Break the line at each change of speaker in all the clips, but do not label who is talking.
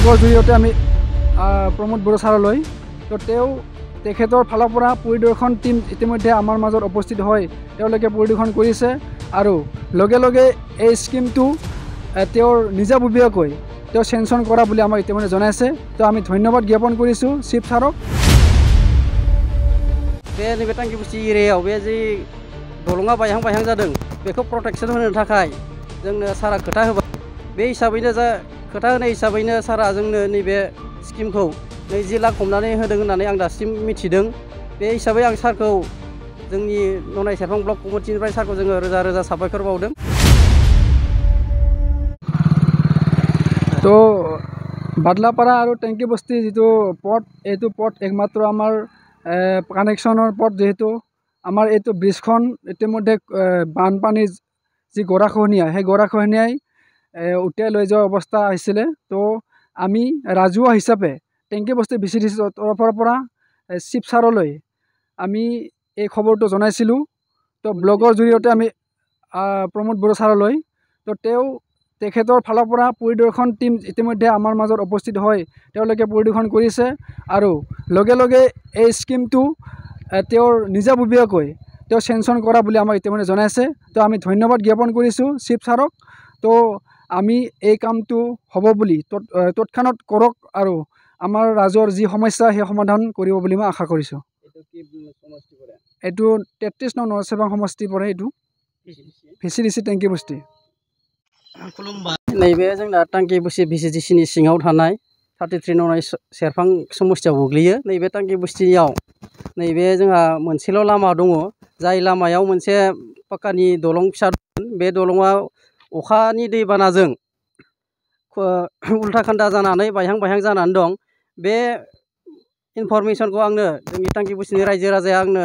ব্লগৰ জৰিয়তে আমি প্ৰমোদ বড়ো ছাৰলৈ তো তেখেতৰ ফালৰ পৰা পৰিদৰ্শন টীম ইতিমধ্যে আমাৰ মাজত উপস্থিত হয় তেওঁলোকে পৰিদৰ্শন কৰিছে আৰু লগে লগে এই স্কিমটো তেওঁৰ নিজাববীয়াকৈ তেওঁ চেংচন কৰা বুলি আমাক ইতিমধ্যে জনাইছে। তো আমি ধন্যবাদ জ্ঞাপন কৰিছোঁ চিফ ছাৰক।
बे नैबे टांगिबुसि एरियायाव बे जि दलङा बायहां जादों बेखौ प्रटेक्शन होनो थाखाय जोंनो सारा खोथा होबाय। बे हिसाबैनो खोथा होनाय हिसाबैनो सारा जोंनो नैबे स्किमखौ 20 लाख हमनानै होदों होननानै आं दासिम मिथिदों। बे हिसाबै आं सारखौ जोंनि ननाय सेरफां ब्लक कमिटिनिफ्राय सारखौ जोङो रोजा रोजा साबायखर बावदों।
तो बादलापारा और टेंकीबस्ती जो पट यू पट एकमात्र आमार कानेक्शनर पट जेहेतु आमार यू ब्रिजखन इतिमध्य बानपानी जी गराखहनिया সেই गराखहनियाई उटियाई লৈ যোৱা অৱস্থা আহিছিলে। तो आमी राजुआ हिसापे टेंकीबस्ती VCDC तरफर পৰা চিফ ছাৰলৈ আমি এই খবৰটো জনাইছিলোঁ। তো ব্লগৰ জৰিয়তে আমি প্ৰমোদ বড়ো ছাৰলৈ তো তেখেতৰ ফালৰ পৰা পৰিদৰ্শন টীম ইতিমধ্যে আমাৰ মাজত উপস্থিত হয় তেওঁলোকে পৰিদৰ্শন কৰিছে আৰু লগে লগে এই স্কিমটো তেওঁৰ নিজাববীয়াকৈ তেওঁ চেংচন কৰা বুলি আমাক ইতিমধ্যে জনাইছে। তো আমি ধন্যবাদ জ্ঞাপন কৰিছোঁ চিফ ছাৰক। তো আমি এই কামটো হ'ব বুলি তৎক্ষণাৎ কৰক আৰু আমাৰ ৰাজৰ যি সমস্যা সেই সমাধান কৰিব বুলি মই আশা কৰিছোঁ। এইটো 33 নং নৰসেবা সমষ্টি পৰে। এইটো VCDC टेंकीबस्ती।
खुलुमबाय। नैबे जोंना टांगिबुसि VCDCनि सिङाव थानाय 33 नंनाय सेरफां समस्थियाव गोग्लैयो। नैबे टांगिबुसियाव नैबे जोंहा मोनसेल' लामा दङ, जाय लामायाव मोनसे पाक्कानि दलं फिसा दं। बे दलङा अखानि दैबानाजों उल्था खान्दा जानानै बायहां जानानै दं। बे इनफरमेशनखौ आंनो जोंनि टांगिबुसिनि रायजो राजाया आंनो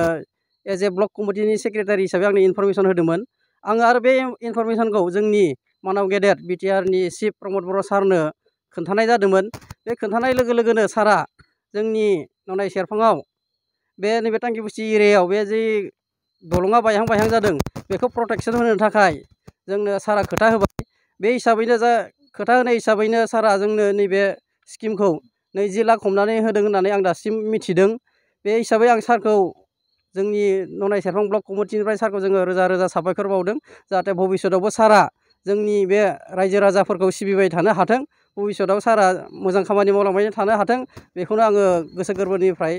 एज ए ब्लक कमिटिनि सेक्रेटारि हिसाबै आंनो इनफरमेशन होदोंमोन। आङो आरो बे इनफरमेशनखौ जोंनि मानाव गेदेर बिटिआरनि चिफ प्रमोद बर' सारनो खोन्थानाय जादोंमोन। बे खोन्थानाय लोगो लोगोनो सारा जोंनि ननाय सेरफाङाव बे नैबे टांगिबुसि एरियायाव बे जि दलङा बायहां जादों बेखौ प्रटेक्शन होनो थाखाय जोंनो सारा खोथा होबाय। बे हिसाबैनो खोथा होनाय हिसाबैनो सारा जोंनो नैबे स्किमखौ 20 लाख हमनानै होदों होननानै आं दासिम मिथिदों। बे हिसाबै आं सारखौ जोंनि ननाय सेरफां ब्लक कमिटिनिफ्राय सारखौ जोङो रोजा रोजा साबायखर बावदों। जाहाथे भबिष्यतआवबो सारा जोंनि बे रायजो राजाफोरखौ सिबिबाय थानो हाथों, भबिष्यतआव सारा मोजां खामानि मावलांबाय थानो हाथों, बेखौनो आङो गोसो गोरबोनिफ्राय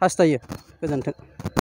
हास्थायो। गोजोन्थों।